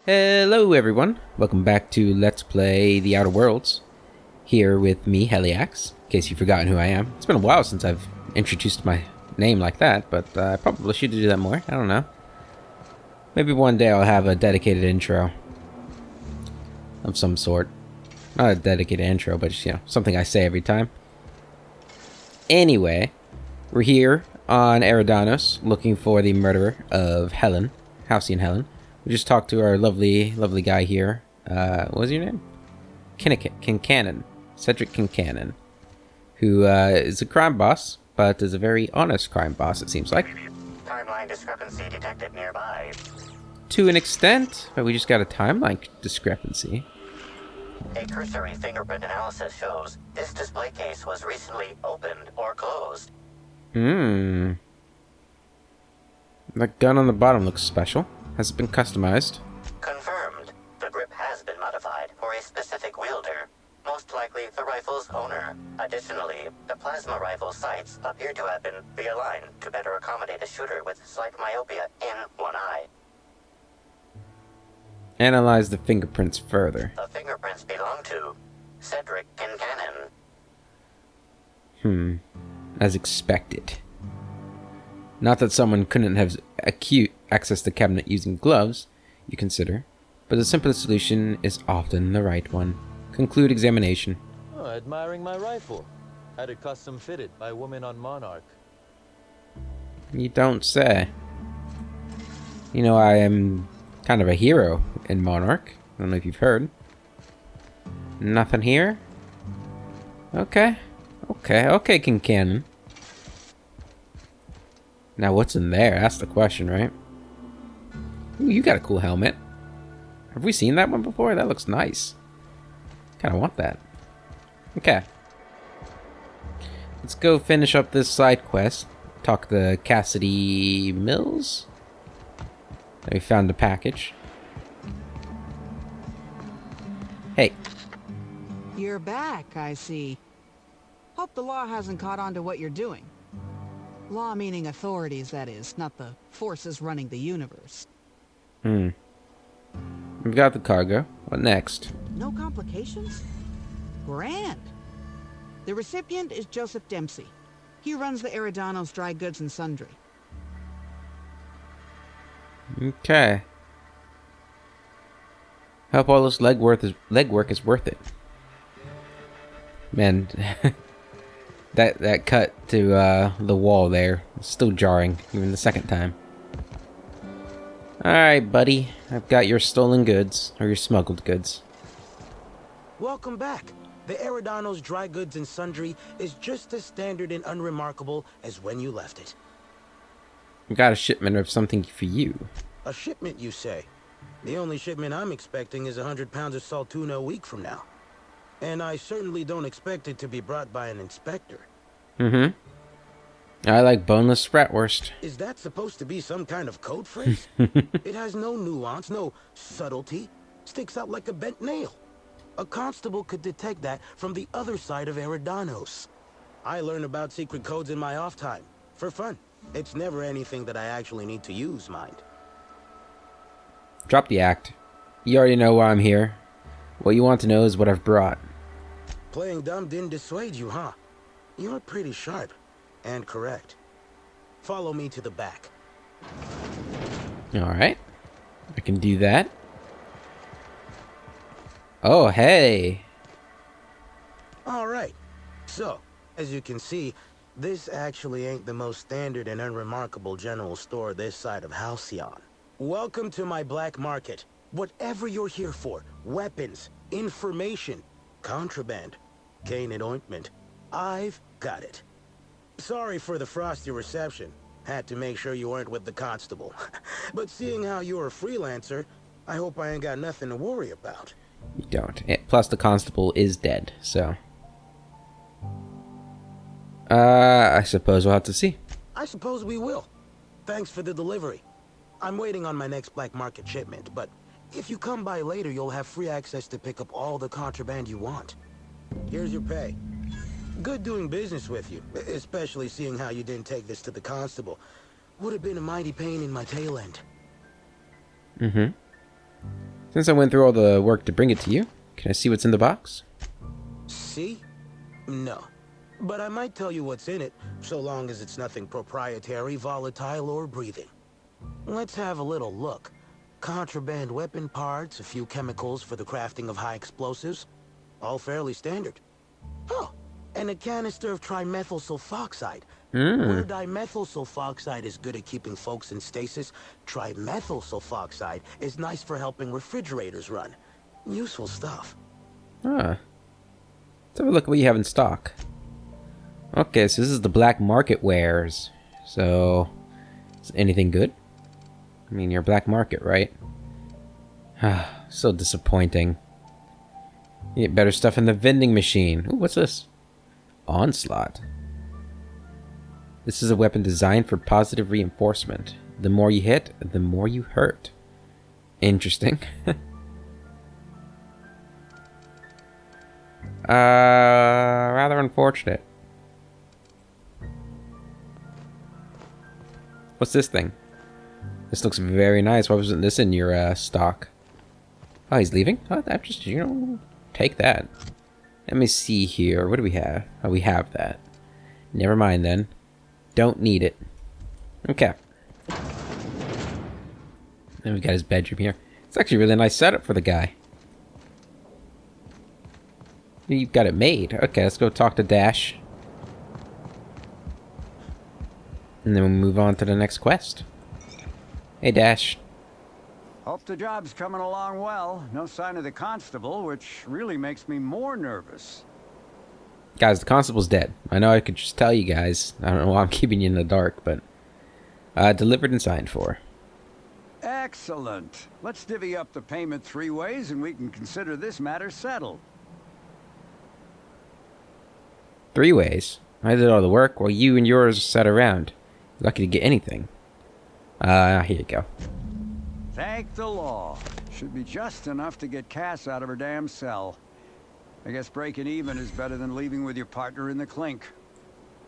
Hello everyone, welcome back to Let's Play The Outer Worlds, here with me, Heliax, in case you've forgotten who I am. It's been a while since I've introduced my name like that, but I probably should do that more, I don't know. Maybe one day I'll have a dedicated intro of some sort. Not a dedicated intro, but just, something I say every time. Anyway, we're here on Eridanos, looking for the murderer of Helen, Halcyon Helen. We just talked to our lovely guy here. What was your name? Kincannon. Cedric Kincannon. Who is a crime boss, but is a very honest crime boss, it seems like. Timeline discrepancy detected nearby. To an extent, but we just got a timeline discrepancy. A cursory fingerprint analysis shows this display case was recently opened or closed. The gun on the bottom looks special. Has it been customized? Confirmed. The grip has been modified for a specific wielder, most likely the rifle's owner. Additionally, the plasma rifle sights appear to have been realigned to better accommodate a shooter with slight myopia in one eye. Analyze the fingerprints further. The fingerprints belong to Cedric Kincannon. As expected. Not that someone couldn't have acute access to the cabinet using gloves, you consider, but the simplest solution is often the right one. Conclude examination. Oh, admiring my rifle. Had it custom fitted by a woman on Monarch. You don't say. You know, I am kind of a hero in Monarch. I don't know if you've heard. Nothing here? Okay, Kincannon. Now what's in there? That's the question, right? Ooh, you got a cool helmet. Have we seen that one before? That looks nice. Kinda want that. Okay. Let's go finish up this side quest. Talk to Cassidy Mills. We found the package. Hey. You're back, I see. Hope the law hasn't caught on to what you're doing. Law meaning authorities, that is, not the forces running the universe. We've got the cargo. What next? No complications? Grand. The recipient is Joseph Dempsey. He runs the Eridanos Dry Goods and Sundry. Okay. Hope all this legwork is worth it. Man, that cut to the wall there is still jarring, even the second time. Alright, buddy. I've got your stolen goods, or your smuggled goods. Welcome back. The Eridanos Dry Goods and Sundry is just as standard and unremarkable as when you left it. I've got a shipment of something for you. A shipment, you say? The only shipment I'm expecting is 100 pounds of salt tuna a week from now. And I certainly don't expect it to be brought by an inspector. I like boneless bratwurst. Is that supposed to be some kind of code phrase? It has no nuance, no subtlety. Sticks out like a bent nail. A constable could detect that from the other side of Eridanos. I learn about secret codes in my off time. For fun. It's never anything that I actually need to use, mind. Drop the act. You already know why I'm here. What you want to know is what I've brought. Playing dumb didn't dissuade you, huh? You're pretty sharp. And correct. Follow me to the back. Alright. I can do that. Oh, hey. Alright. So, as you can see, this actually ain't the most standard and unremarkable general store this side of Halcyon. Welcome to my black market. Whatever you're here for, weapons, information, contraband, cane and ointment, I've got it. Sorry for the frosty reception. Had to make sure you weren't with the constable. But seeing how you're a freelancer, I hope I ain't got nothing to worry about. You don't. Plus the constable is dead, so... I suppose we'll have to see. I suppose we will. Thanks for the delivery. I'm waiting on my next black market shipment, but if you come by later, you'll have free access to pick up all the contraband you want. Here's your pay. Good doing business with you, especially seeing how you didn't take this to the constable. Would have been a mighty pain in my tail end. Since I went through all the work to bring it to you, can I see what's in the box? See? No. But I might tell you what's in it, so long as it's nothing proprietary, volatile, or breathing. Let's have a little look. Contraband weapon parts, a few chemicals for the crafting of high explosives. All fairly standard. Oh, and a canister of trimethyl sulfoxide. Where dimethyl sulfoxide is good at keeping folks in stasis, trimethyl sulfoxide is nice for helping refrigerators run. Useful stuff. Ah. Let's have a look at what you have in stock. Okay, so this is the black market wares. So, is anything good? I mean, you're black market, right? So disappointing. You get better stuff in the vending machine. Ooh, what's this? Onslaught. This is a weapon designed for positive reinforcement. The more you hit, the more you hurt. Interesting. Rather unfortunate. What's this thing? This looks very nice. Why wasn't this in your stock? Oh, he's leaving? Oh, that just, you know, take that. Let me see here. What do we have? Oh, we have that. Never mind then. Don't need it. Okay. Then we've got his bedroom here. It's actually a really nice setup for the guy. You've got it made. Okay, let's go talk to Dash. And then we'll move on to the next quest. Hey, Dash. Hope the job's coming along well. No sign of the constable, which really makes me more nervous. Guys, the constable's dead. I know I could just tell you guys. I don't know why I'm keeping you in the dark, but... delivered and signed for. Excellent. Let's divvy up the payment 3 ways and we can consider this matter settled. 3 ways? I did all the work while you and yours sat around. Lucky to get anything. Here you go. Thank the law. Should be just enough to get Cass out of her damn cell. I guess breaking even is better than leaving with your partner in the clink.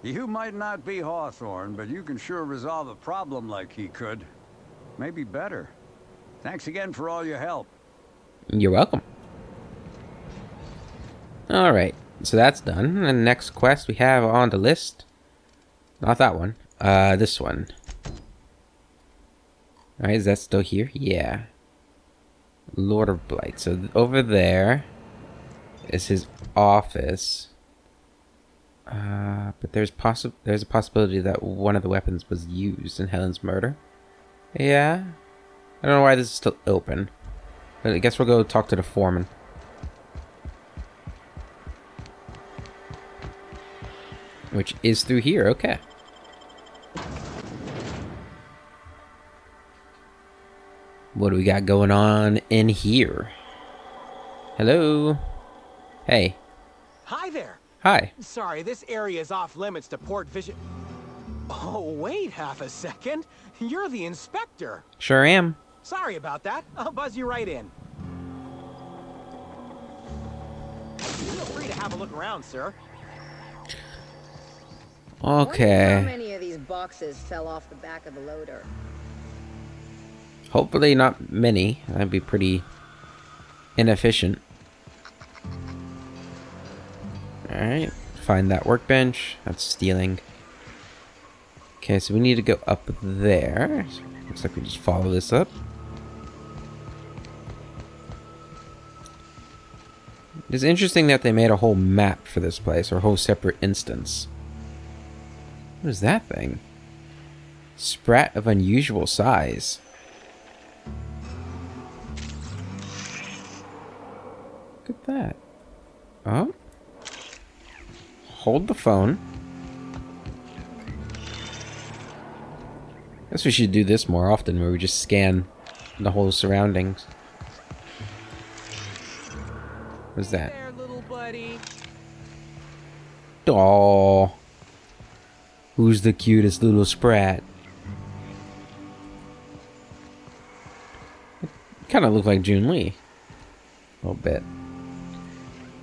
You might not be Hawthorne, but you can sure resolve a problem like he could. Maybe better. Thanks again for all your help. You're welcome. Alright, so that's done. And the next quest we have on the list... Not that one. This one. Alright, is that still here? Yeah. Lord of Blight. So over there is his office. But there's a possibility that one of the weapons was used in Helen's murder. Yeah. I don't know why this is still open. But I guess we'll go talk to the foreman. Which is through here, okay. What do we got going on in here? Hello? Hey. Hi there. Hi. Sorry, this area is off limits to port vision. Oh, wait half a second. You're the inspector. Sure am. Sorry about that. I'll buzz you right in. Feel free to have a look around, sir. Wonder how Okay. many of these boxes fell off the back of the loader. Hopefully not many. That'd be pretty inefficient. Alright. Find that workbench. That's stealing. Okay, so we need to go up there. Looks like we just follow this up. It's interesting that they made a whole map for this place, or a whole separate instance. What is that thing? Sprat of unusual size. Look at that. Oh. Hold the phone. Guess we should do this more often, where we just scan the whole surroundings. What's that? There, little buddy. Aww. Who's the cutest little sprat? Kind of look like Jun Lee. A little bit.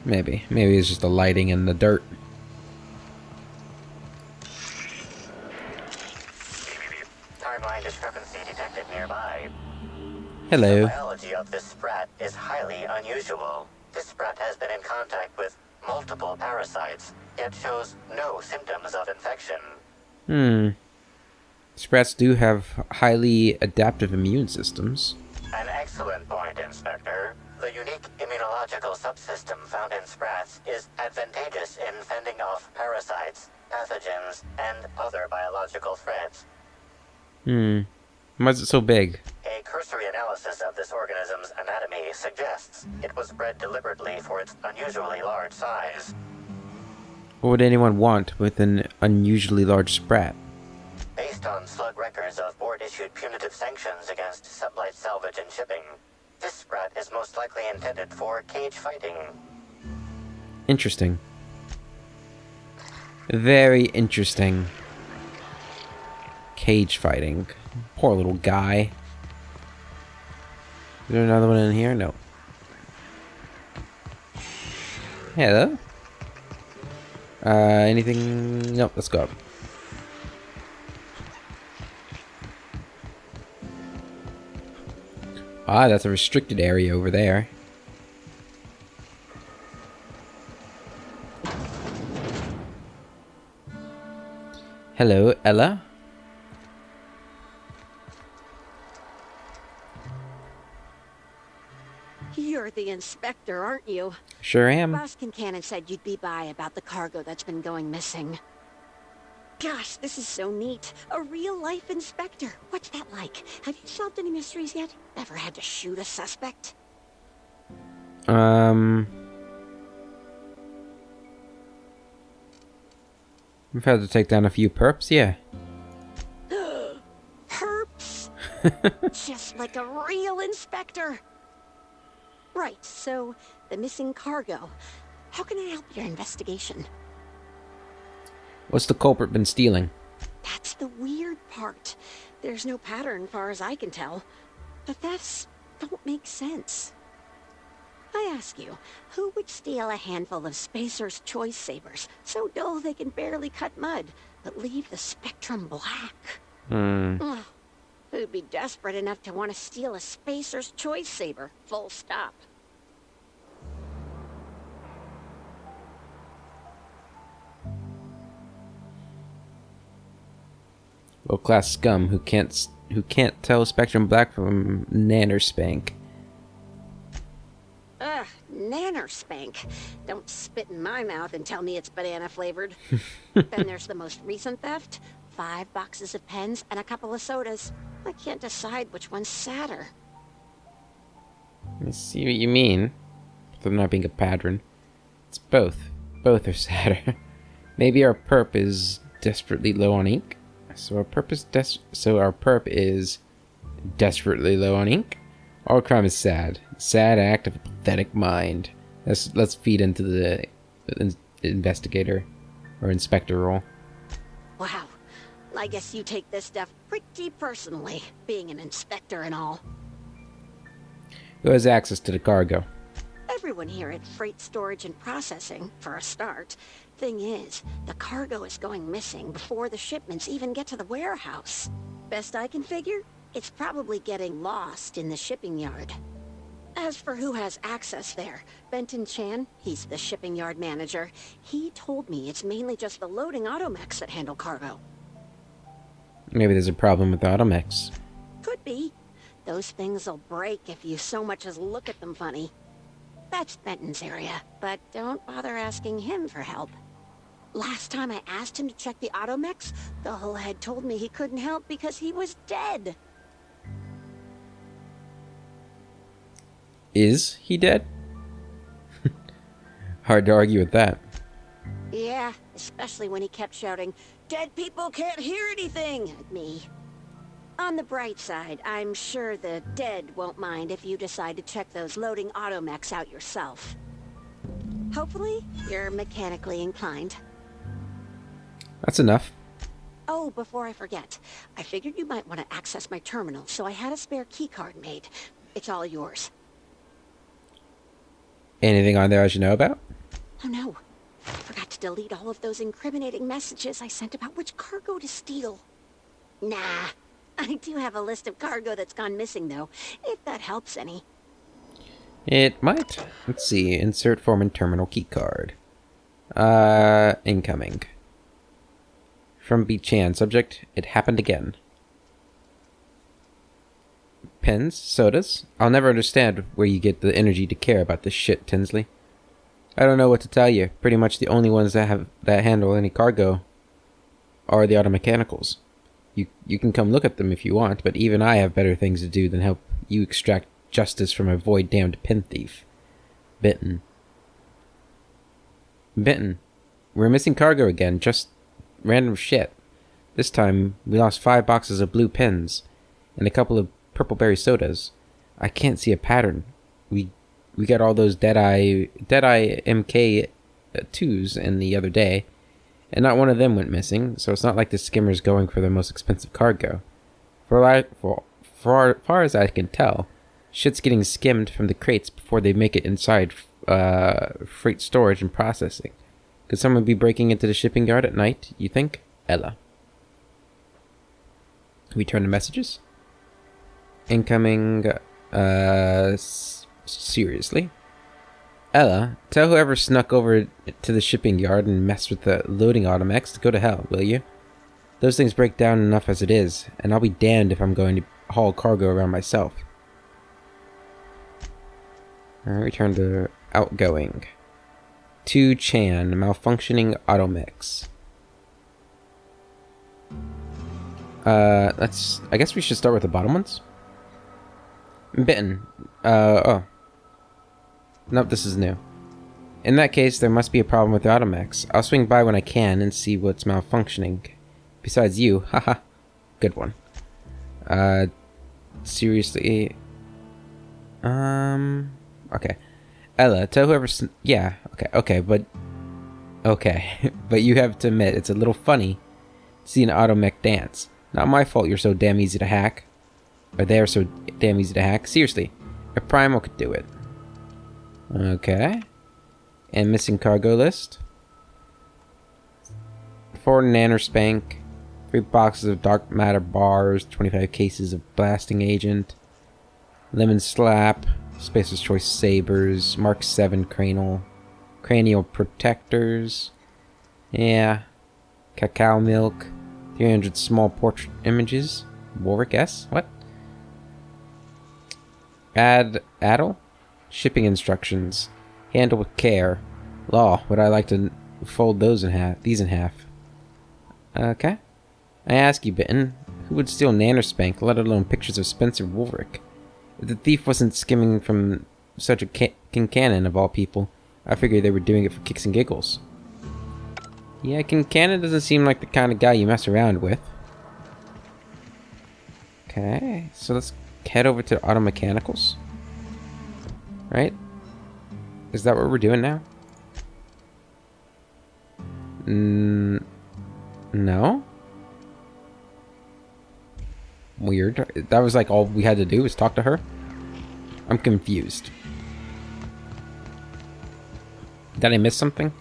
Maybe. Maybe it's just the lighting and the dirt. Timeline discrepancy detected nearby. Hello. Biology biology of this sprat is highly unusual. This sprat has been in contact with multiple parasites, yet shows no symptoms of infection. Sprats do have highly adaptive immune systems. An excellent point, Inspector. The unique immunological subsystem found in sprats is advantageous in fending off parasites, pathogens, and other biological threats. Why is it so big? A cursory analysis of this organism's anatomy suggests it was bred deliberately for its unusually large size. What would anyone want with an unusually large sprat? Based on slug records of board-issued punitive sanctions against sublight salvage and shipping, this sprat is most likely intended for cage fighting. Interesting. Very interesting. Cage fighting. Poor little guy. Is there another one in here? No. Hello? Anything? Nope, let's go up. Ah, that's a restricted area over there. Hello, Ella? You're the inspector, aren't you? Sure am. Boss Kincannon said you'd be by about the cargo that's been going missing. Gosh, this is so neat. A real-life inspector. What's that like? Have you solved any mysteries yet? Ever had to shoot a suspect? We've had to take down a few perps, yeah. Perps? Just like a real inspector. Right, so the missing cargo. How can I help your investigation? What's the culprit been stealing? That's the weird part. There's no pattern, far as I can tell. The thefts don't make sense. I ask you, who would steal a handful of Spacer's Choice Sabers, so dull they can barely cut mud, but leave the spectrum black? Ugh. Who'd be desperate enough to want to steal a Spacer's Choice Saber, full stop? Low-class scum who can't tell Spectrum Black from Nannerspank. Ugh, Nannerspank. Don't spit in my mouth and tell me it's banana flavored. Then there's the most recent theft. 5 boxes of pens and a couple of sodas. I can't decide which one's sadder. I see what you mean. There not being a pattern. It's both. Both are sadder. Maybe our perp is desperately low on ink. So our perp is desperately low on ink. All crime is sad. Sad act of a pathetic mind. Let's feed into the investigator or inspector role. Wow. I guess you take this stuff pretty personally, being an inspector and all. Who has access to the cargo? Everyone here at Freight Storage and Processing, for a start. Thing is, the cargo is going missing before the shipments even get to the warehouse. Best I can figure, it's probably getting lost in the shipping yard. As for who has access there, Benton Chan, he's the shipping yard manager, he told me it's mainly just the loading automechs that handle cargo. Maybe there's a problem with the automechs. Could be. Those things will break if you so much as look at them funny. That's Benton's area, but don't bother asking him for help. Last time I asked him to check the automechs, the whole head told me he couldn't help because he was dead. Is he dead? Hard to argue with that. Yeah, especially when he kept shouting, "Dead people can't hear anything!" at me. On the bright side, I'm sure the dead won't mind if you decide to check those loading automechs out yourself. Hopefully, you're mechanically inclined. That's enough. Oh, before I forget, I figured you might want to access my terminal, so I had a spare keycard made. It's all yours. Anything on there I should know about? Oh no, I forgot to delete all of those incriminating messages I sent about which cargo to steal. Nah, I do have a list of cargo that's gone missing though, if that helps any. It might. Let's see. Insert form and terminal keycard. Incoming. From B. Chan. Subject, it happened again. Pens, sodas. I'll never understand where you get the energy to care about this shit, Tinsley. I don't know what to tell you. Pretty much the only ones that handle any cargo are the automechanicals. You can come look at them if you want, but even I have better things to do than help you extract justice from a void-damned pen thief. Bitten. We're missing cargo again, just random shit. This time, we lost 5 boxes of blue pens, and a couple of purple berry sodas. I can't see a pattern. We got all those Deadeye MK2s in the other day, and not one of them went missing, so it's not like the skimmer's going for the most expensive cargo. For far as I can tell, shit's getting skimmed from the crates before they make it inside freight storage and processing. Could someone be breaking into the shipping yard at night, you think? Ella. Return the messages. Incoming, seriously? Ella, tell whoever snuck over to the shipping yard and messed with the loading automex to go to hell, will you? Those things break down enough as it is, and I'll be damned if I'm going to haul cargo around myself. Alright, return to outgoing. To Chan, malfunctioning automex. I guess we should start with the bottom ones. Bitten. Oh. Nope, this is new. In that case, there must be a problem with the automex. I'll swing by when I can and see what's malfunctioning. Besides you, haha. Good one. Seriously. Okay. Ella, tell whoever... yeah, okay, but... okay, but you have to admit, it's a little funny to see an automech dance. Not my fault you're so damn easy to hack. Or they're so damn easy to hack. Seriously, a primal could do it. Okay. And missing cargo list. 4 nanospank. 3 boxes of dark matter bars. 25 cases of blasting agent. Lemon slap. Spacer's Choice sabers. Mark 7 cranial protectors. Yeah. Cacao milk. 300 small portrait images. Warwick S? What? Addle? Shipping instructions. Handle with care. Law, would I like to fold these in half. Okay. I ask you, Bitten, who would steal nanospank, let alone pictures of Spencer Woolrick? If the thief wasn't skimming from such a Kincannon of all people, I figured they were doing it for kicks and giggles. Yeah, Kincannon doesn't seem like the kind of guy you mess around with. Okay, so let's head over to auto mechanicals. Right? Is that what we're doing now? No? Weird. That was like all we had to do was talk to her? I'm confused. Did I miss something?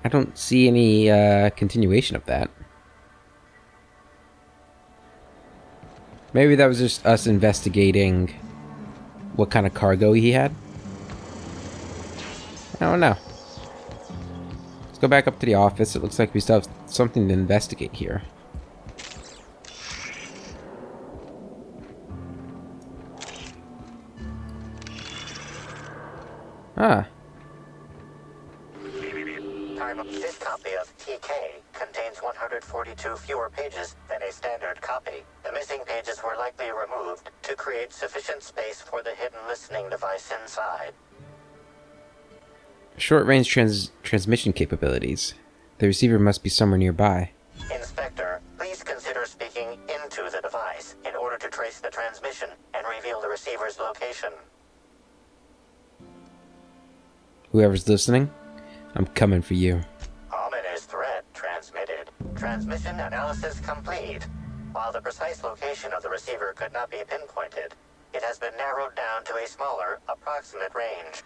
I don't see any continuation of that. Maybe that was just us investigating what kind of cargo he had. I don't know. Let's go back up to the office. It looks like we still have something to investigate here. Ah. This copy of TK contains 142 fewer pages than a standard copy. The missing pages were likely removed to create sufficient space for the hidden listening device inside. Short-range transmission capabilities. The receiver must be somewhere nearby. Inspector, please consider speaking into the device in order to trace the transmission and reveal the receiver's location. Whoever's listening, I'm coming for you. Ominous threat transmitted. Transmission analysis complete. While the precise location of the receiver could not be pinpointed, it has been narrowed down to a smaller, approximate range.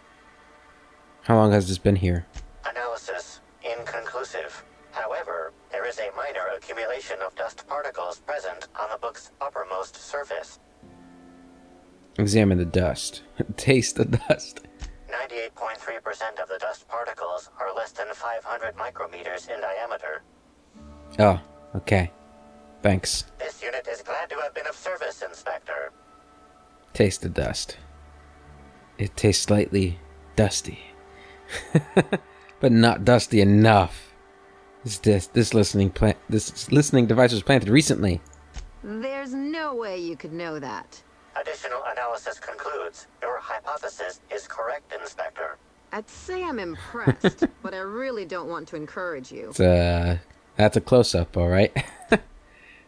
How long has this been here? Analysis inconclusive. However, there is a minor accumulation of dust particles present on the book's uppermost surface. Examine the dust. Taste the dust. 98.3% of the dust particles are less than 500 micrometers in diameter. Oh, okay. Thanks. This unit is glad to have been of service, Inspector. Taste the dust. It tastes slightly dusty. But not dusty enough. This listening device was planted recently. There's no way you could know that. Additional analysis concludes your hypothesis is correct, Inspector. I'd say I'm impressed, but I really don't want to encourage you. That's a close-up, all right.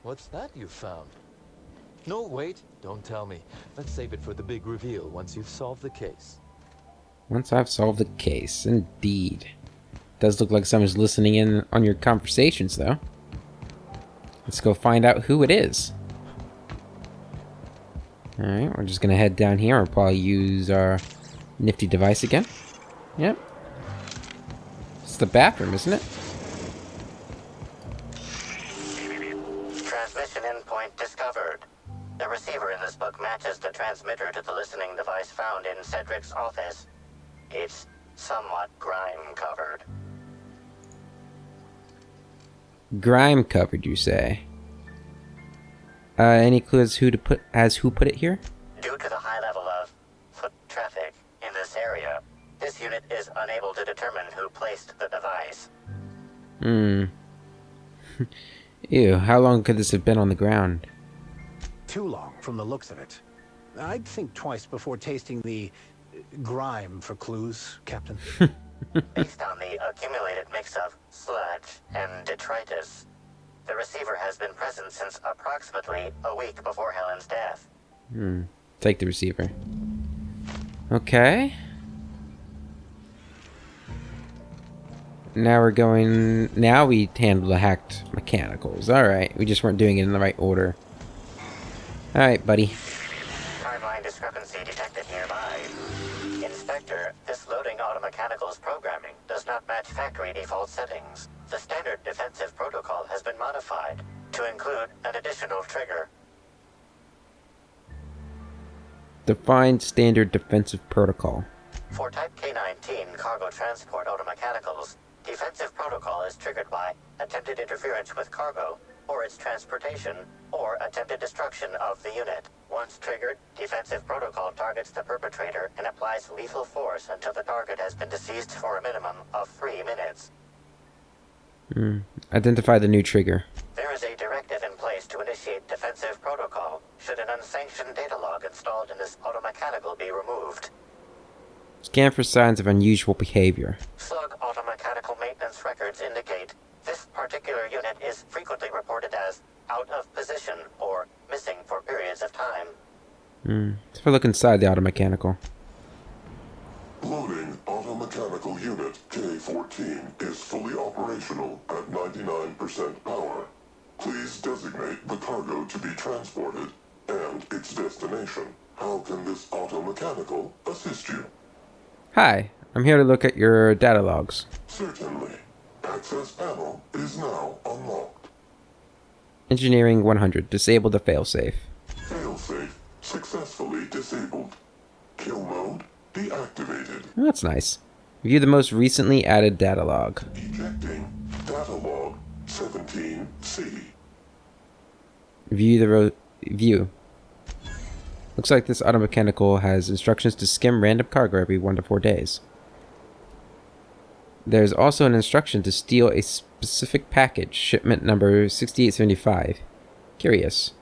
What's that you found? No, wait, don't tell me. Let's save it for the big reveal once you've solved the case. Once I've solved the case, indeed. Does look like someone's listening in on your conversations, though. Let's go find out who it is. Alright, we're just gonna head down here. We'll probably use our nifty device again. Yep. It's the bathroom, isn't it? Transmission endpoint discovered. The receiver in this book matches the transmitter to the listening device found in Cedric's office. It's somewhat grime-covered. Grime covered, you say? Any clues who put it here? Due to the high level of foot traffic in this area, this unit is unable to determine who placed the device. Ew, how long could this have been on the ground? Too long, from the looks of it. I'd think twice before tasting the grime for clues, Captain. Based on the accumulated mix of sludge and detritus, the receiver has been present since approximately a week before Helen's death. Take the receiver. Okay. Now we handle the hacked mechanicals. Alright, we just weren't doing it in the right order. Alright, buddy. Timeline discrepancy detected nearby. Inspector, this loading automechanicals programming does not match factory default settings. The standard defensive protocol has been modified to include an additional trigger. Define standard defensive protocol. For Type K-19 cargo transport automechanicals, defensive protocol is triggered by attempted interference with cargo, or its transportation, or attempted destruction of the unit. Once triggered, defensive protocol targets the perpetrator and applies lethal force until the target has been deceased for a minimum of 3 minutes. Identify the new trigger. There is a directive in place to initiate defensive protocol should an unsanctioned data log installed in this automechanical be removed. Scan for signs of unusual behavior. Slug automechanical maintenance records indicate this particular unit is frequently reported as out of position or missing for periods of time. Let's have a look inside the automechanical. Loading automechanical unit K-14 is fully operational at 99% power. Please designate the cargo to be transported and its destination. How can this automechanical assist you? Hi, I'm here to look at your data logs. Certainly. Access panel is now unlocked. Engineering 100. Disable the failsafe. Failsafe successfully disabled. Kill mode deactivated. Oh, that's nice. View the most recently added data log. Ejecting data log 17C. View view. Looks like this automechanical has instructions to skim random cargo every 1 to 4 days. There's also an instruction to steal a specific package, shipment number 6875. Curious.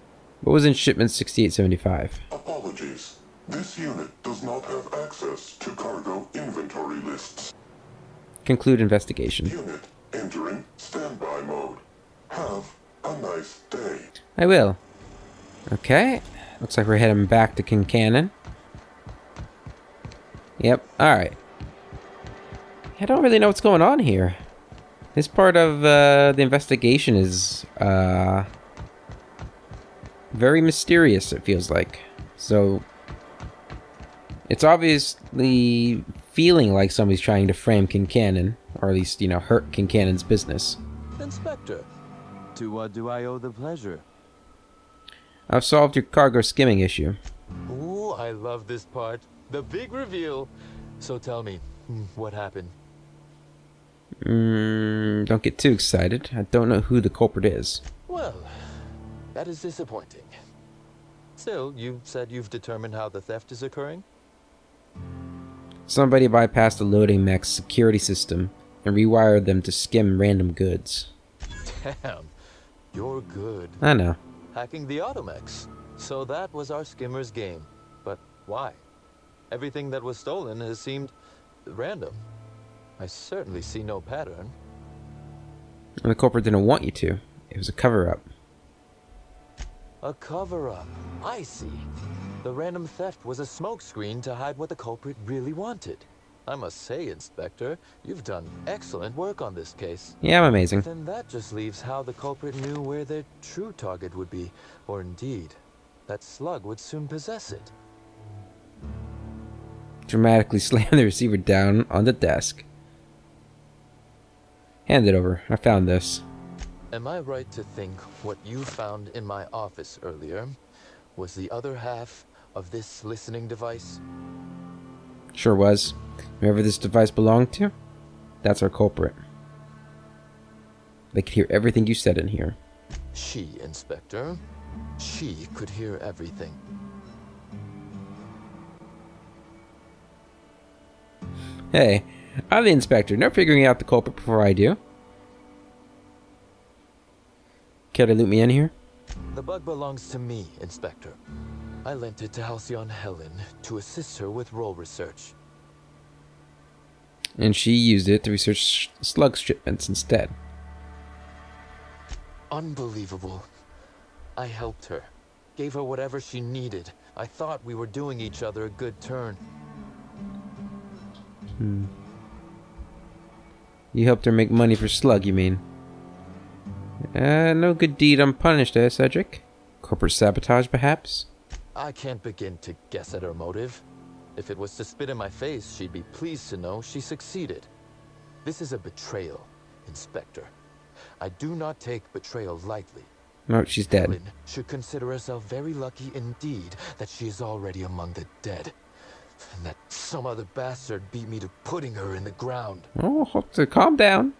What was in shipment 6875? Apologies. This unit does not have access to cargo inventory lists. Conclude investigation. Unit entering standby mode. Have a nice day. I will. Okay. Looks like we're heading back to Kincannon. Yep. Alright. I don't really know what's going on here. This part of the investigation is very mysterious, it feels like. So it's obviously feeling like somebody's trying to frame Kincannon, or at least, hurt Kincannon's business. Inspector, to what do I owe the pleasure? I've solved your cargo skimming issue. Ooh, I love this part. The big reveal. So tell me, what happened? Don't get too excited. I don't know who the culprit is. Well, that is disappointing. Still, you said you've determined how the theft is occurring? Somebody bypassed the loading mech's security system and rewired them to skim random goods. Damn, you're good. I know. Hacking the automechs. So that was our skimmer's game. But why? Everything that was stolen has seemed random. I certainly see no pattern. And the culprit didn't want you to. It was a cover-up. A cover-up. I see. The random theft was a smokescreen to hide what the culprit really wanted. I must say, Inspector, you've done excellent work on this case. Yeah, I'm amazing. Then that just leaves how the culprit knew where their true target would be, or indeed, that Slug would soon possess it. Dramatically slam the receiver down on the desk. Hand it over. I found this. Am I right to think what you found in my office earlier was the other half of this listening device? Sure was. Whoever this device belonged to, that's our culprit. They could hear everything you said in here. She, Inspector. She could hear everything. Hey, I'm the inspector. No figuring out the culprit before I do. Care to loot me in here? The bug belongs to me, Inspector. I lent it to Halcyon Helen to assist her with role research. And she used it to research slug shipments instead. Unbelievable. I helped her. Gave her whatever she needed. I thought we were doing each other a good turn. You helped her make money for Slug, you mean? No good deed unpunished, Cedric? Corporate sabotage, perhaps? I can't begin to guess at her motive. If it was to spit in my face, she'd be pleased to know she succeeded. This is a betrayal, Inspector. I do not take betrayal lightly. No, she's dead. Helen should consider herself very lucky indeed that she is already among the dead. And that some other bastard beat me to putting her in the ground. Oh, so calm down.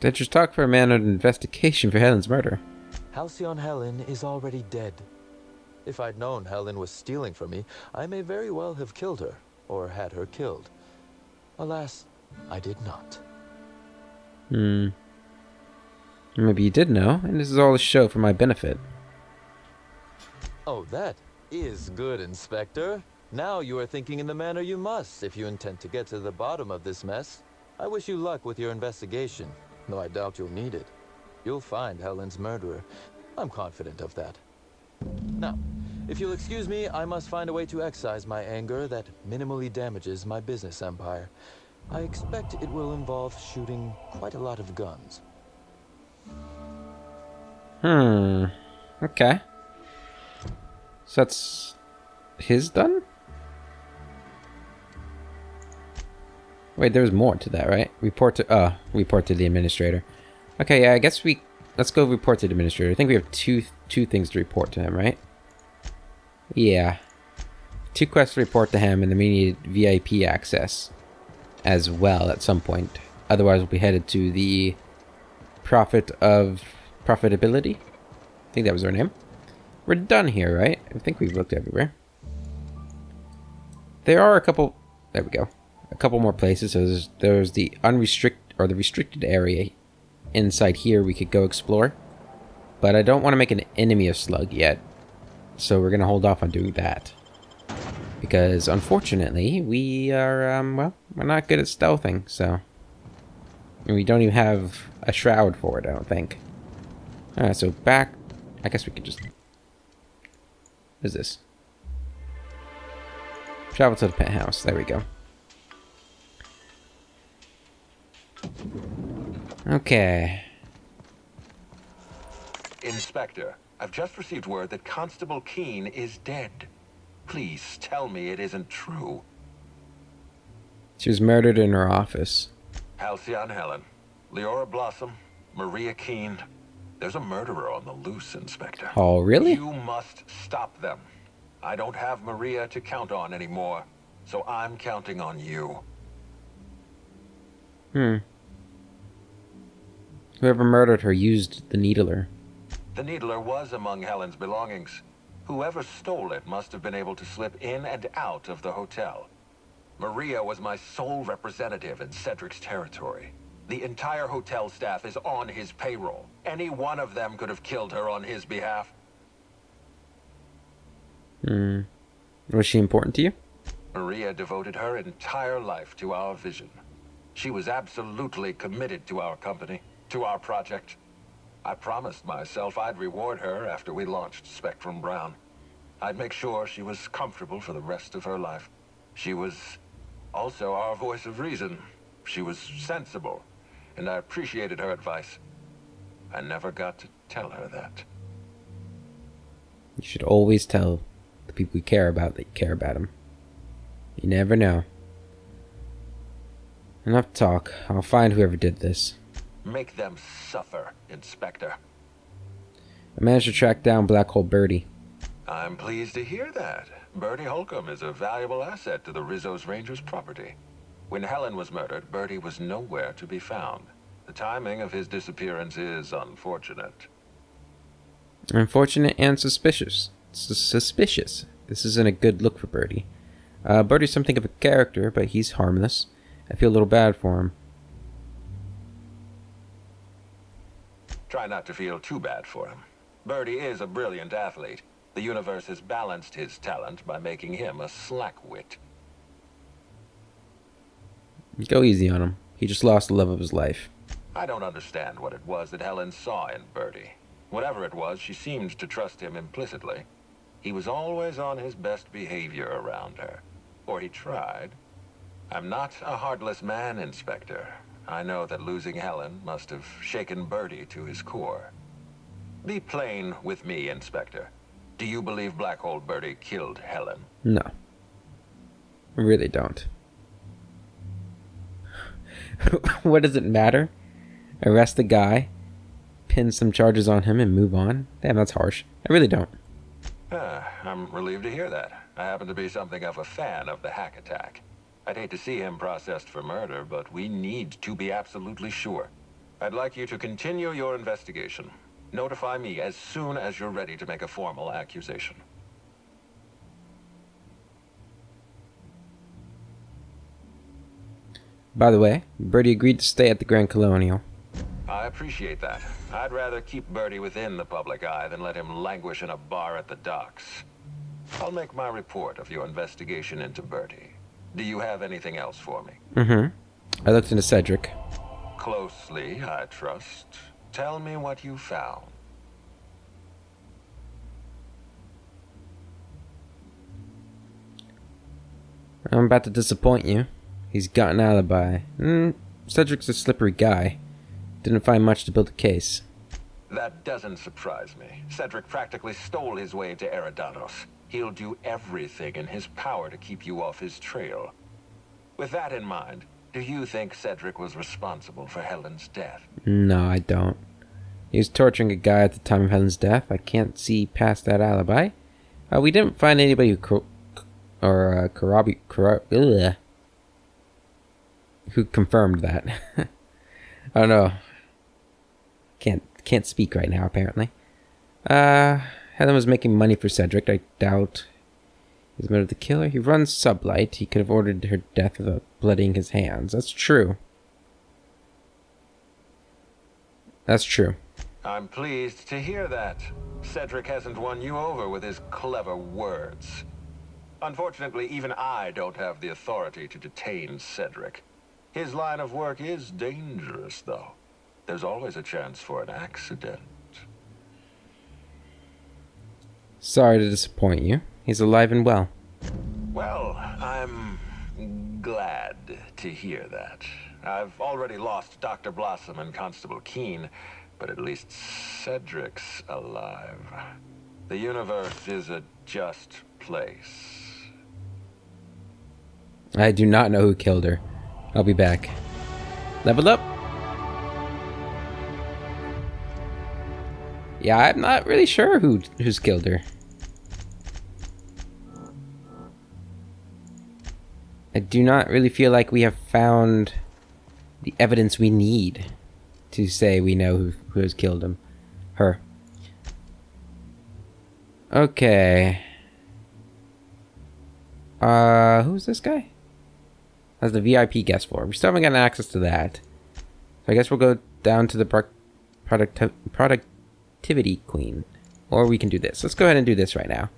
That's just talk for a man under investigation for Helen's murder. Halcyon Helen is already dead. If I'd known Helen was stealing from me, I may very well have killed her, or had her killed. Alas, I did not. Maybe you did know, and this is all a show for my benefit. Oh, that is good, Inspector. Now you are thinking in the manner you must if you intend to get to the bottom of this mess. I wish you luck with your investigation, though I doubt you'll need it. You'll find Helen's murderer. I'm confident of that. Now, if you'll excuse me, I must find a way to excise my anger that minimally damages my business empire. I expect it will involve shooting quite a lot of guns. Okay. So that's his done? Wait, there's more to that, right? Report to the administrator. Okay, yeah, I guess let's go report to the administrator. I think we have two things to report to him, right? Yeah. 2 quests to report to him, and then we need VIP access as well at some point. Otherwise, we'll be headed to the Profitability? I think that was our name. We're done here, right? I think we've looked everywhere. There are a couple... There we go. A couple more places. So there's the the restricted area inside here we could go explore. But I don't want to make an enemy of Slug yet. So we're going to hold off on doing that. Because, unfortunately, we are, well, we're not good at stealthing, so... And we don't even have a shroud for it, I don't think. Alright, so back... I guess we could just... What is this? Travel to the penthouse. There we go. Okay. Inspector, I've just received word that Constable Keene is dead. Please tell me it isn't true. She was murdered in her office. Halcyon Helen, Leora Blossom, Maria Keene. There's a murderer on the loose, Inspector. Oh, really? You must stop them. I don't have Maria to count on anymore, so I'm counting on you. Whoever murdered her used the Needler. The Needler was among Helen's belongings. Whoever stole it must have been able to slip in and out of the hotel. Maria was my sole representative in Cedric's territory. The entire hotel staff is on his payroll. Any one of them could have killed her on his behalf. Was she important to you? Maria devoted her entire life to our vision. She was absolutely committed to our company, to our project. I promised myself I'd reward her after we launched Spectrum Brown. I'd make sure she was comfortable for the rest of her life. She was also our voice of reason. She was sensible, and I appreciated her advice. I never got to tell her that. You should always tell the people you care about that you care about them. You never know. Enough talk. I'll find whoever did this. Make them suffer, Inspector. I managed to track down Black Hole Birdie. I'm pleased to hear that. Birdie Holcomb is a valuable asset to the Rizzo's Rangers property. When Helen was murdered, Birdie was nowhere to be found. The timing of his disappearance is unfortunate. Unfortunate and suspicious. Suspicious. This isn't a good look for Birdie. Birdie's something of a character, but he's harmless. I feel a little bad for him. Try not to feel too bad for him. Birdie is a brilliant athlete. The universe has balanced his talent by making him a slackwit. Go easy on him. He just lost the love of his life. I don't understand what it was that Helen saw in Birdie. Whatever it was, she seemed to trust him implicitly. He was always on his best behavior around her. Or he tried. I'm not a heartless man, Inspector. I know that losing Helen must have shaken Birdie to his core. Be plain with me, Inspector. Do you believe Black Hole Birdie killed Helen? No. I really don't. What does it matter? Arrest the guy, pin some charges on him, and move on? Damn, that's harsh. I really don't. I'm relieved to hear that. I happen to be something of a fan of the hack attack. I'd hate to see him processed for murder, but we need to be absolutely sure. I'd like you to continue your investigation. Notify me as soon as you're ready to make a formal accusation. By the way, Birdie agreed to stay at the Grand Colonial. I appreciate that. I'd rather keep Birdie within the public eye than let him languish in a bar at the docks. I'll make my report of your investigation into Birdie. Do you have anything else for me? I looked into Cedric. Closely, I trust. Tell me what you found. I'm about to disappoint you. He's got an alibi. Cedric's a slippery guy. Didn't find much to build a case. That doesn't surprise me. Cedric practically stole his way to Eridanos. He'll do everything in his power to keep you off his trail. With that in mind, do you think Cedric was responsible for Helen's death? No, I don't. He was torturing a guy at the time of Helen's death. I can't see past that alibi. We didn't find anybody who confirmed that. I don't know. Can't speak right now, apparently. Helen was making money for Cedric. I doubt he's murdered the killer. He runs Sublight. He could have ordered her death without bloodying his hands. That's true. That's true. I'm pleased to hear that. Cedric hasn't won you over with his clever words. Unfortunately, even I don't have the authority to detain Cedric. His line of work is dangerous, though. There's always a chance for an accident. Sorry to disappoint you. He's alive and well. Well, I'm glad to hear that. I've already lost Dr. Blossom and Constable Keene, but at least Cedric's alive. The universe is a just place. I do not know who killed her. I'll be back. Level up! Yeah, I'm not really sure who's killed her. I do not really feel like we have found the evidence we need to say we know who has killed her. Okay. Who's this guy? That's the VIP guest floor. We still haven't gotten access to that. So I guess we'll go down to the productivity queen. Or we can do this. Let's go ahead and do this right now.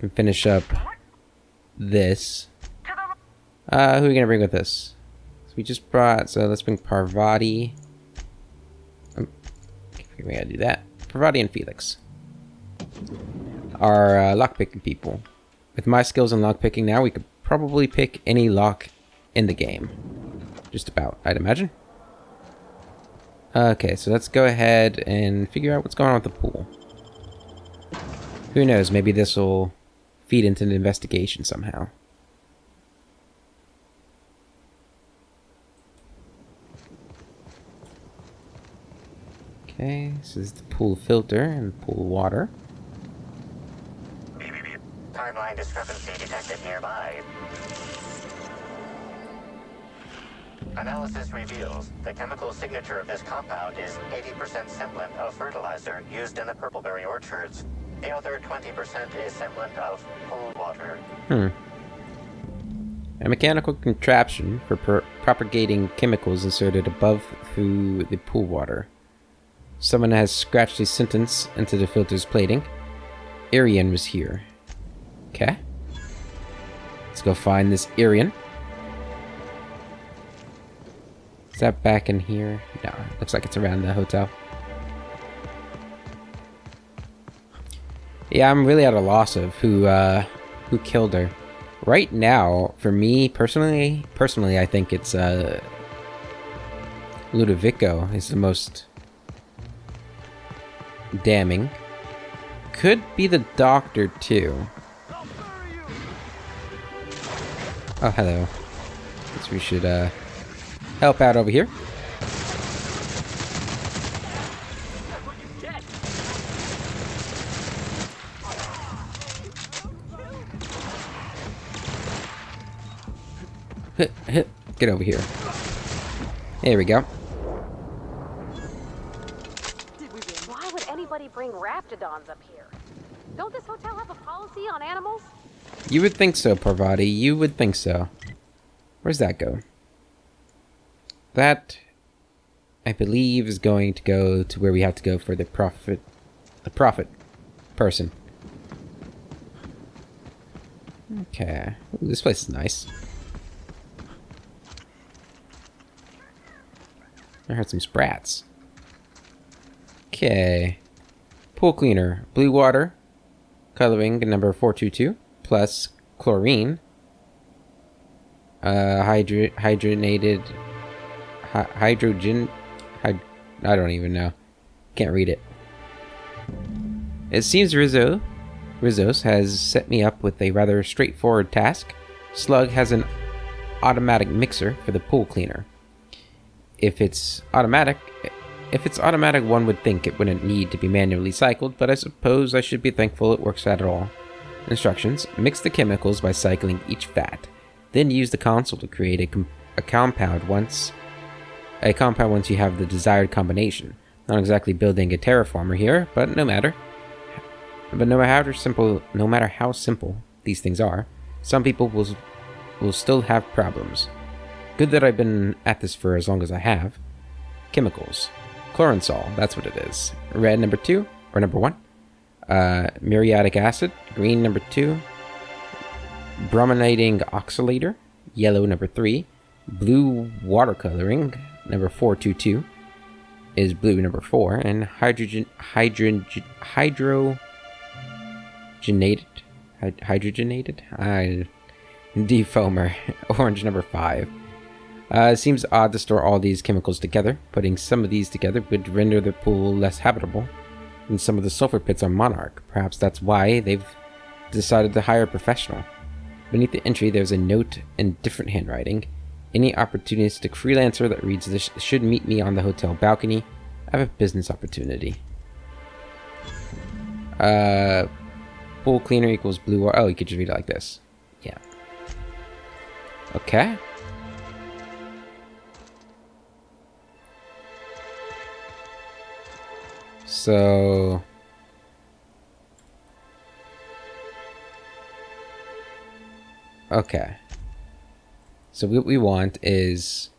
And finish up this. Who are we gonna bring with us? So we just brought, so let's bring Parvati. We gotta do that. Parvati and Felix. Our lockpicking people. With my skills in lockpicking now, we could probably pick any lock in the game. Just about, I'd imagine. Okay, so let's go ahead and figure out what's going on with the pool. Who knows, maybe this will feed into an investigation somehow. Okay, this is the pool filter and pool water. Timeline discrepancy detected nearby. Analysis reveals the chemical signature of this compound is 80% semblant of fertilizer used in the purpleberry orchards. The other 20% is semblant of pool water. A mechanical contraption for propagating chemicals inserted above through the pool water. Someone has scratched a sentence into the filter's plating. Arian was here. Okay. Let's go find this Arian. Is that back in here? No, looks like it's around the hotel. Yeah, I'm really at a loss of who killed her. Right now, for me personally, I think it's Ludovico is the most damning. Could be the doctor too. Oh, hello. Guess we should help out over here. Get over here. There we go. Why would anybody bring raptidons up here? Don't this hotel have a policy on animals? You would think so, Parvati. You would think so. Where's that go? That, I believe, is going to go to where we have to go for the prophet person. Okay. Ooh, this place is nice. I heard some sprats. Okay. Pool cleaner. Blue water. Coloring number 422. Plus chlorine. Hydrogen. I don't even know. Can't read it. It seems Rizos has set me up with a rather straightforward task. Slug has an automatic mixer for the pool cleaner. If it's automatic, one would think it wouldn't need to be manually cycled, but I suppose I should be thankful it works at all. Instructions: mix the chemicals by cycling each vat. Then use the console to create a compound once you have the desired combination. Not exactly building a terraformer here, but no matter how simple these things are, some people will still have problems. Good that I've been at this for as long as I have. Chemicals. Chlorinsol, that's what it is. Red number 2, or number 1. Muriatic acid, green number 2. Brominating oxalator, yellow number 3. Blue watercoloring, number 422, is blue number 4. And hydrogenated, defoamer, orange number 5. It seems odd to store all these chemicals together. Putting some of these together would render the pool less habitable, and some of the sulfur pits are Monarch. Perhaps that's why they've decided to hire a professional. Beneath the entry, there's a note in different handwriting. Any opportunistic freelancer that reads this should meet me on the hotel balcony. I have a business opportunity. Pool cleaner equals blue water. Oh, you could just read it like this. Yeah. Okay. So... Okay. So what we want is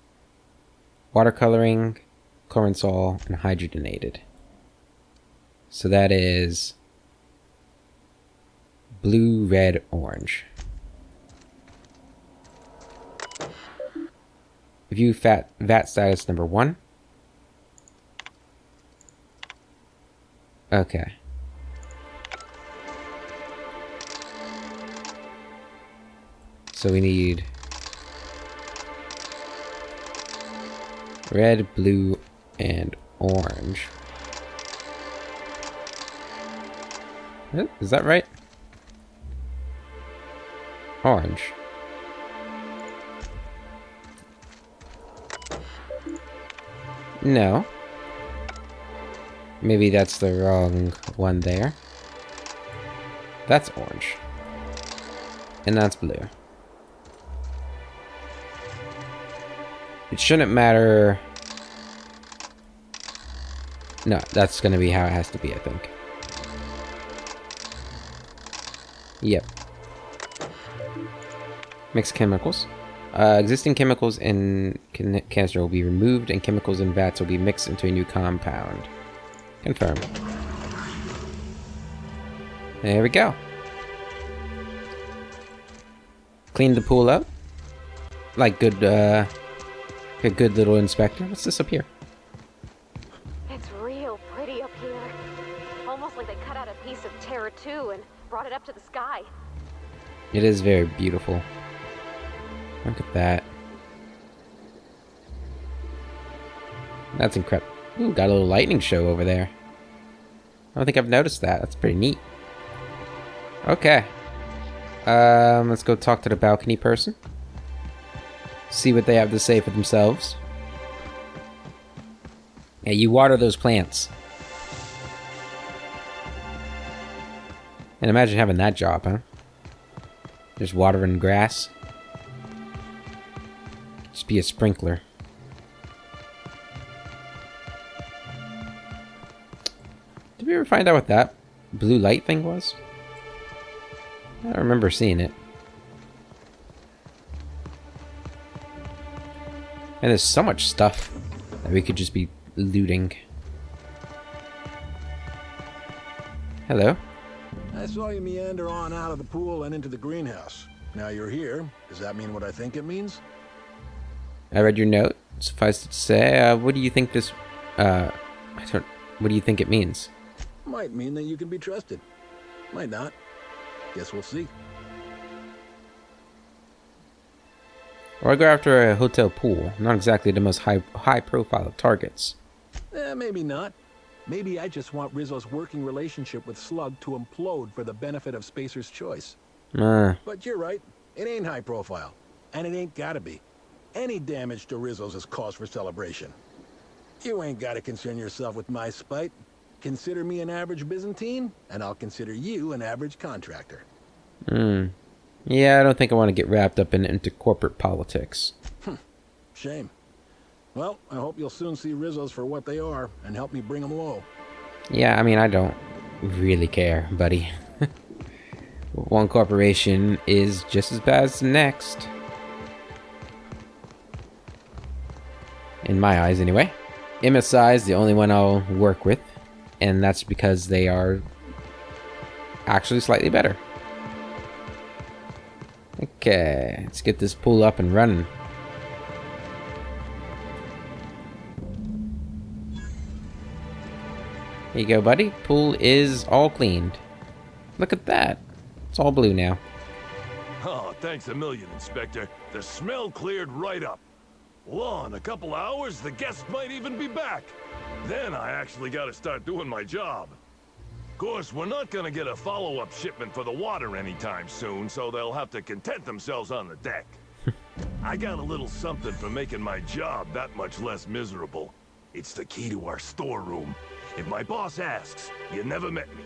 watercoloring, Corensol, and hydrogenated. So that is blue, red, orange. View VAT status number 1. Okay. So we need red, blue, and orange. Is that right? Orange. No. Maybe that's the wrong one there. That's orange. And that's blue. It shouldn't matter. No, that's gonna be how it has to be, I think. Yep. Mix chemicals. Existing chemicals in canister will be removed and chemicals in vats will be mixed into a new compound. Confirm. There we go. Clean the pool up. Like good, a good little inspector. What's this up here? It's real pretty up here. Almost like they cut out a piece of Terra 2 and brought it up to the sky. It is very beautiful. Look at that. That's incredible. Ooh, got a little lightning show over there. I don't think I've noticed that. That's pretty neat. Okay. Let's go talk to the balcony person. See what they have to say for themselves. Yeah, you water those plants. And imagine having that job, huh? Just watering grass. Just be a sprinkler. Did we ever find out what that blue light thing was? I don't remember seeing it. And there's so much stuff that we could just be looting. Hello? I saw you meander on out of the pool and into the greenhouse. Now you're here. Does that mean what I think it means? I read your note. Suffice it to say, what do you think this... what do you think it means? Might mean that you can be trusted. Might not. Guess we'll see. Or I go after a hotel pool. Not exactly the most high profile of targets. Maybe not. Maybe I just want Rizzo's working relationship with Slug to implode for the benefit of Spacer's choice. But you're right. It ain't high profile. And it ain't gotta be. Any damage to Rizzo's is cause for celebration. You ain't gotta concern yourself with my spite. Consider me an average Byzantine, and I'll consider you an average contractor. Yeah, I don't think I want to get wrapped up into corporate politics. Shame. Well, I hope you'll soon see Rizzo's for what they are, and help me bring them low. Yeah, I mean, I don't really care, buddy. One corporation is just as bad as the next. In my eyes, anyway. MSI is the only one I'll work with, and that's because they are actually slightly better. Okay, let's get this pool up and running. Here you go, buddy. Pool is all cleaned. Look at that. It's all blue now. Oh, thanks a million, Inspector. The smell cleared right up. Well, in a couple hours, the guests might even be back. Then I actually gotta start doing my job. Of course, we're not gonna get a follow-up shipment for the water anytime soon, so they'll have to content themselves on the deck. I got a little something for making my job that much less miserable. It's the key to our storeroom. If my boss asks, you never met me.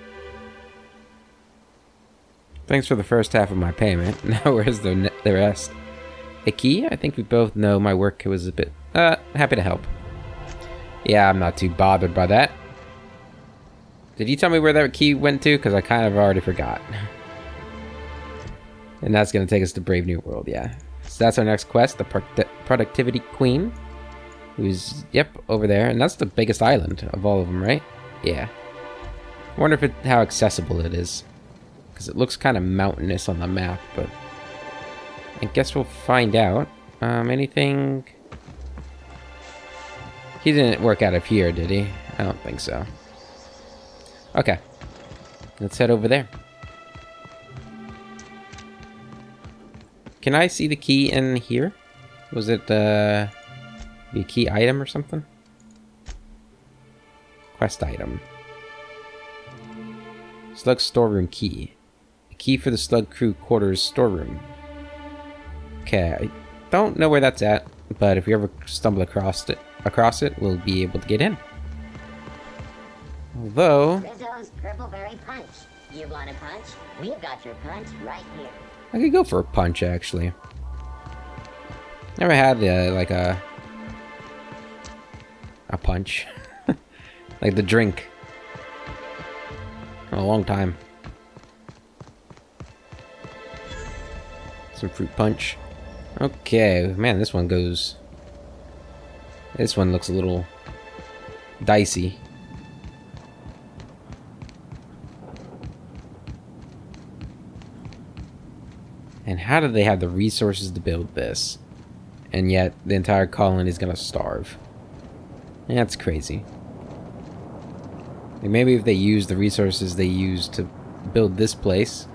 Thanks for the first half of my payment. Now where's the rest? A key? I think we both know my work was a bit... happy to help. Yeah, I'm not too bothered by that. Did you tell me where that key went to? Because I kind of already forgot. And that's going to take us to Brave New World, yeah. So that's our next quest, the Productivity Queen. Who's, yep, over there. And that's the biggest island of all of them, right? Yeah. I wonder if how accessible it is. Because it looks kind of mountainous on the map, but... I guess we'll find out. Anything... He didn't work out of here, did he? I don't think so. Okay. Let's head over there. Can I see the key in here? Was it, be a key item or something? Quest item. Slug storeroom key. A key for the Slug crew quarters storeroom. Okay, I don't know where that's at, but if we ever stumble across it, we'll be able to get in. Although... Rizzo's Purple Berry Punch. You want a punch? We've got your punch right here. I could go for a punch, actually. Never had, like a punch. Like the drink. In a long time. Some fruit punch. Okay, man, this one goes... This one looks a little dicey. And how do they have the resources to build this? And yet, the entire colony is gonna starve. That's crazy. Like maybe if they use the resources they use to build this place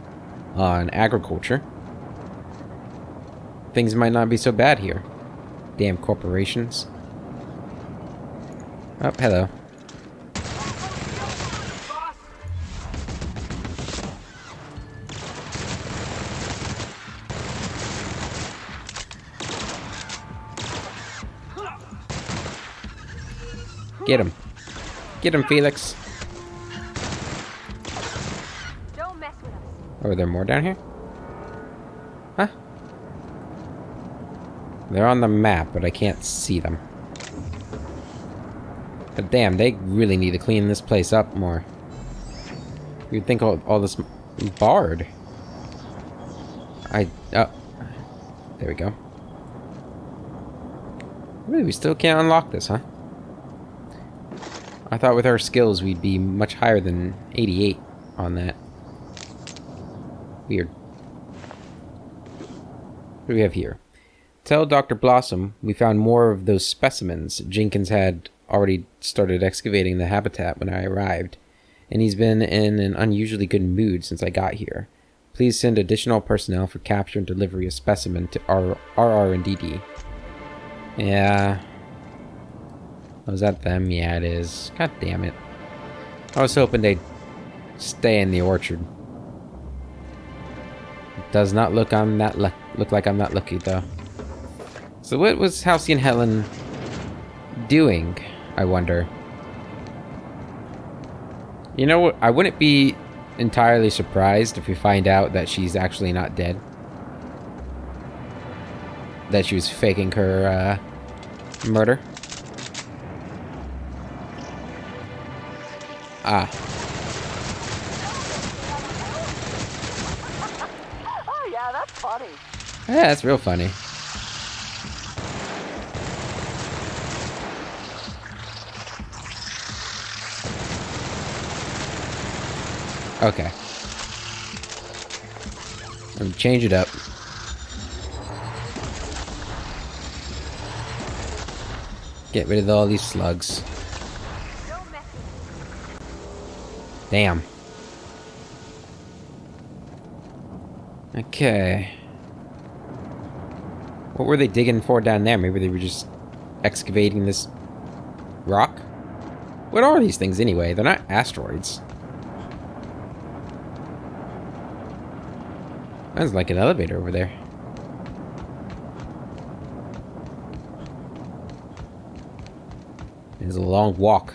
on agriculture, things might not be so bad here. Damn corporations. Oh, hello. Get him. Get him, Felix. Don't mess with us. Oh, are there more down here? Huh? They're on the map, but I can't see them. But damn, they really need to clean this place up more. You'd think all this barred. Oh. There we go. Really, we still can't unlock this, huh? I thought with our skills we'd be much higher than 88 on that. Weird. What do we have here? Tell Dr. Blossom we found more of those specimens. Jenkins had already started excavating the habitat when I arrived, and he's been in an unusually good mood since I got here. Please send additional personnel for capture and delivery of specimen to RR and DD. Yeah. Was that them? Yeah, it is. God damn it. I was hoping they'd stay in the orchard. It does not look like I'm that lucky, though. So what was Halcyon Helen doing, I wonder? You know what? I wouldn't be entirely surprised if we find out that she's actually not dead. That she was faking her, murder. Ah. Oh yeah, that's funny. Yeah, that's real funny. Okay. Let me change it up. Get rid of all these slugs. Damn. Okay. What were they digging for down there? Maybe they were just excavating this rock? What are these things anyway? They're not asteroids. Sounds like an elevator over there. It's a long walk.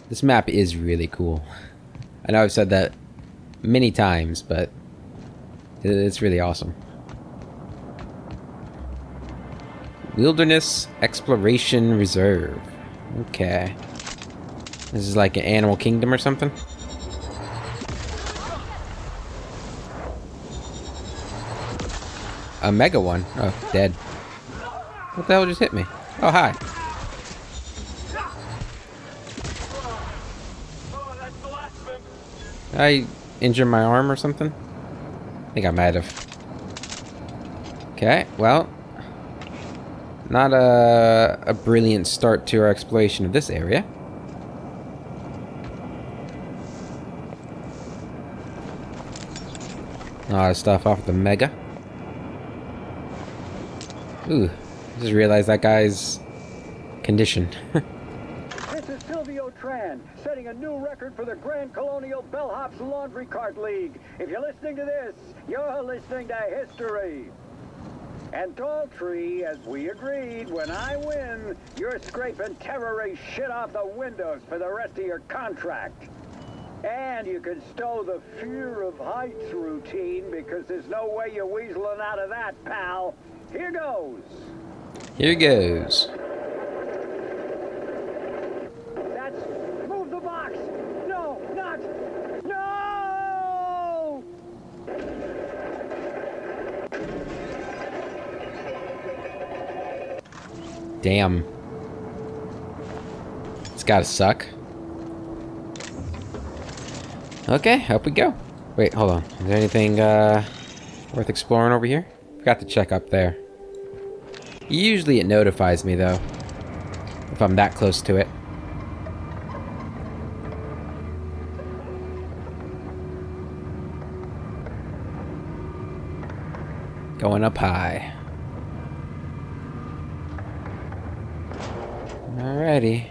This map is really cool. I know I've said that many times, but it's really awesome. Wilderness Exploration Reserve. Okay. This is like an animal kingdom or something? A mega one? Oh, dead. What the hell just hit me? Oh, hi. I injured my arm or something? I think I might have. Okay, well. Not a brilliant start to our exploration of this area. A lot of stuff off the Mega. Ooh, just realized that guy's condition. This is Silvio Tran, setting a new record for the Grand Colonial Bellhops Laundry Cart League. If you're listening to this, you're listening to history. And Daltrey, as we agreed, when I win, you're scraping terrorist shit off the windows for the rest of your contract. And you can stow the fear of heights routine because there's no way you're weaseling out of that, pal. Here goes. Here goes. That's... Move the box! No, not... No! Damn. It's gotta suck. Okay, up we go. Wait, hold on. Is there anything worth exploring over here? Forgot to check up there. Usually it notifies me, though, if I'm that close to it. Going up high. Alrighty.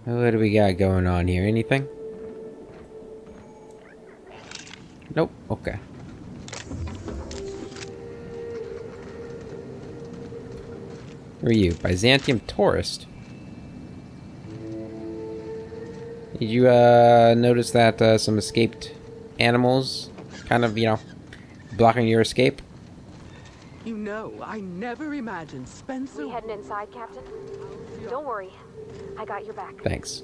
What do we got going on here? Anything? Nope. Okay. Who are you? Byzantium tourist. Did you notice that some escaped animals kind of, you know, blocking your escape? You know, I never imagined Spencer... We heading inside, Captain? Don't worry. I got your back. Thanks.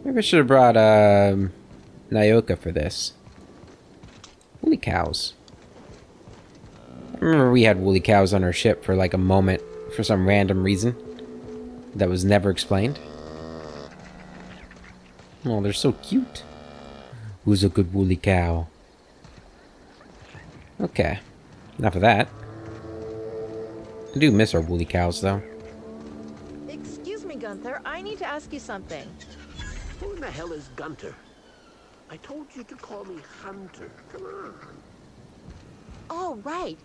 Maybe I should have brought Nyoka for this. Woolly cows. I remember we had woolly cows on our ship for like a moment for some random reason that was never explained. Oh, they're so cute. Who's a good woolly cow? Okay. Enough of that. I do miss our woolly cows, though. Excuse me, Gunther. I need to ask you something. Who in the hell is Gunter? I told you to call me Hunter. Come on. Oh, right.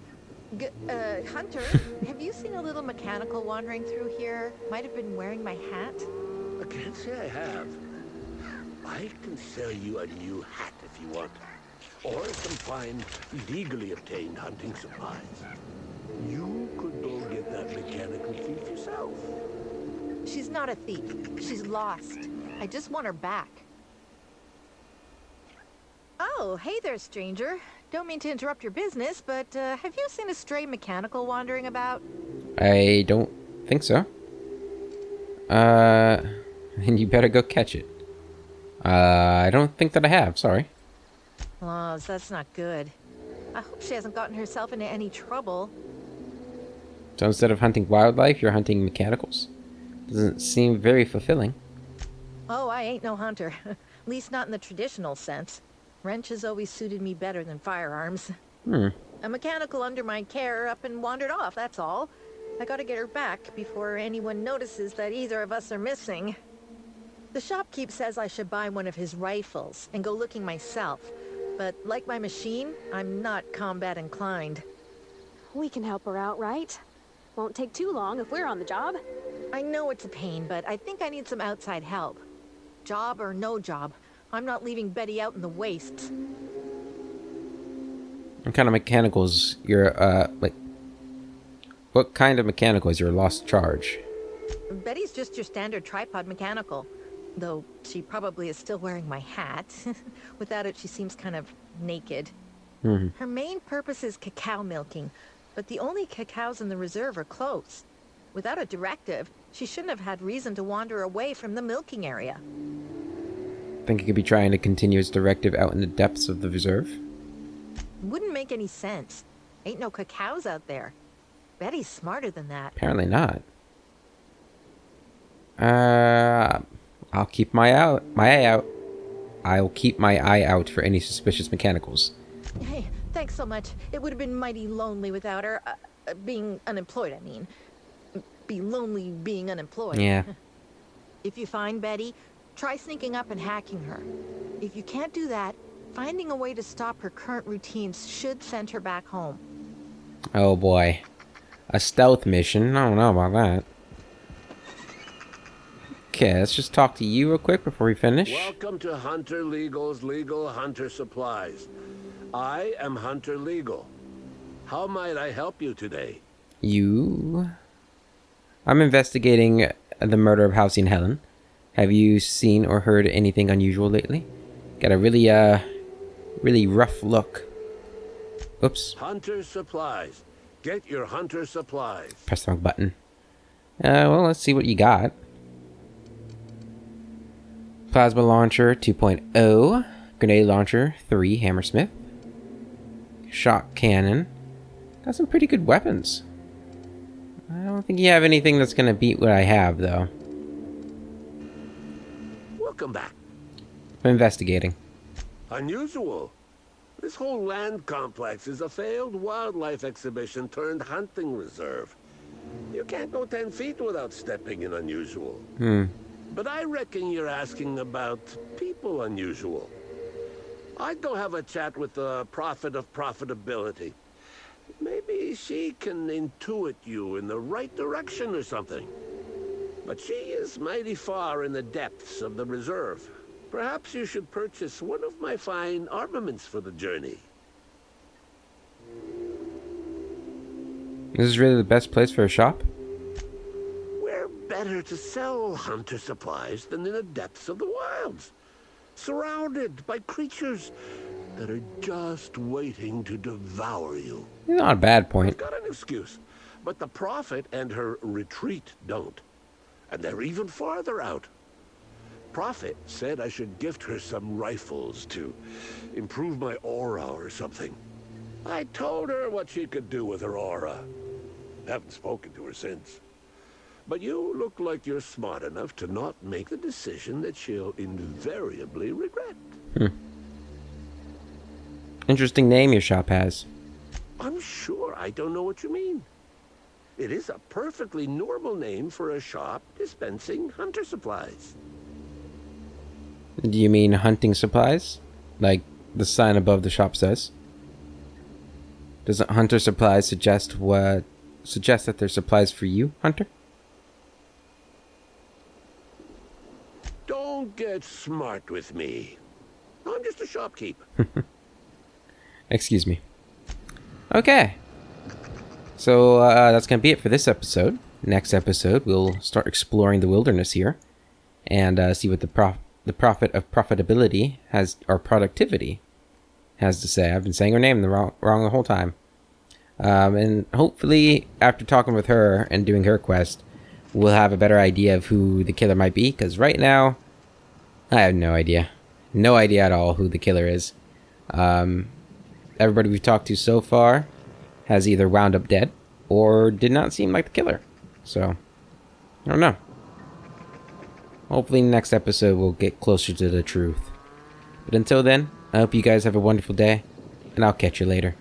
Hunter, have you seen a little mechanical wandering through here? Might have been wearing my hat. I can't say I have. I can sell you a new hat if you want. Or some fine, legally obtained hunting supplies. You could go get that mechanical thief yourself. She's not a thief. She's lost. I just want her back. Oh, hey there, stranger. Don't mean to interrupt your business, but have you seen a stray mechanical wandering about? I don't think so. Then you better go catch it. I don't think that I have, sorry. Oh, that's not good. I hope she hasn't gotten herself into any trouble. So instead of hunting wildlife, you're hunting mechanicals? Doesn't seem very fulfilling. Oh, I ain't no hunter. At least not in the traditional sense. Wrenches always suited me better than firearms. A mechanical under my care up and wandered off, that's all. I gotta get her back before anyone notices that either of us are missing. The shopkeep says I should buy one of his rifles and go looking myself. But like my machine, I'm not combat inclined. We can help her out, right? Won't take too long if we're on the job. I know it's a pain, but I think I need some outside help. Job or no job, I'm not leaving Betty out in the wastes. What kind of mechanicals you're, like, What kind of mechanical is your lost charge? Betty's just your standard tripod mechanical. Though she probably is still wearing my hat. Without it, she seems kind of naked. Her main purpose is cacao milking, but the only cacaos in the reserve are closed. Without a directive, she shouldn't have had reason to wander away from the milking area. Think it could be trying to continue its directive out in the depths of the reserve? Wouldn't make any sense. Ain't no cacaos out there. Betty's smarter than that. Apparently not. I'll keep my eye out. I'll keep my eye out for any suspicious mechanicals. Hey, thanks so much. It would have been mighty lonely without her. Being unemployed, I mean. Be lonely being unemployed. Yeah. If you find Betty, try sneaking up and hacking her. If you can't do that, finding a way to stop her current routines should send her back home. Oh boy. A stealth mission? I don't know about that. Okay, let's just talk to you real quick before we finish. Welcome to Hunter Legal's Legal Hunter Supplies. I am Hunter Legal. How might I help you today? I'm investigating the murder of Halcyon Helen. Have you seen or heard anything unusual lately? Got a really rough look. Oops. Hunter Supplies. Get your Hunter Supplies. Press the wrong button. Well, let's see what you got. Plasma launcher 2.0. Grenade launcher 3. Hammersmith. Shock cannon. Got some pretty good weapons. I don't think you have anything that's gonna beat what I have, though. Welcome back. I'm investigating. Unusual. This whole land complex is a failed wildlife exhibition turned hunting reserve. You can't go 10 feet without stepping in unusual. But I reckon you're asking about people unusual. I'd go have a chat with the prophet of profitability. Maybe she can intuit you in the right direction or something. But she is mighty far in the depths of the reserve. Perhaps you should purchase one of my fine armaments for the journey. This is really the best place for a shop? Where better to sell hunter supplies than in the depths of the wilds? Surrounded by creatures that are just waiting to devour you. Not a bad point. I've got an excuse, but the Prophet and her retreat don't. And they're even farther out. Prophet said I should gift her some rifles to improve my aura or something. I told her what she could do with her aura. Haven't spoken to her since. But you look like you're smart enough to not make the decision that she'll invariably regret. Interesting name your shop has. I'm sure I don't know what you mean. It is a perfectly normal name for a shop dispensing hunter supplies. Do you mean hunting supplies? Like the sign above the shop says? Doesn't hunter supplies suggest that they're supplies for you, Hunter? Don't get smart with me. I'm just a shopkeep. Excuse me. Okay. So that's going to be it for this episode. Next episode, we'll start exploring the wilderness here and see what the prophet of profitability or productivity has to say. I've been saying her name wrong the whole time. And hopefully, after talking with her and doing her quest, we'll have a better idea of who the killer might be. Because right now, I have no idea. No idea at all who the killer is. Everybody we've talked to so far has either wound up dead or did not seem like the killer. So, I don't know. Hopefully in the next episode we'll get closer to the truth. But until then, I hope you guys have a wonderful day, and I'll catch you later.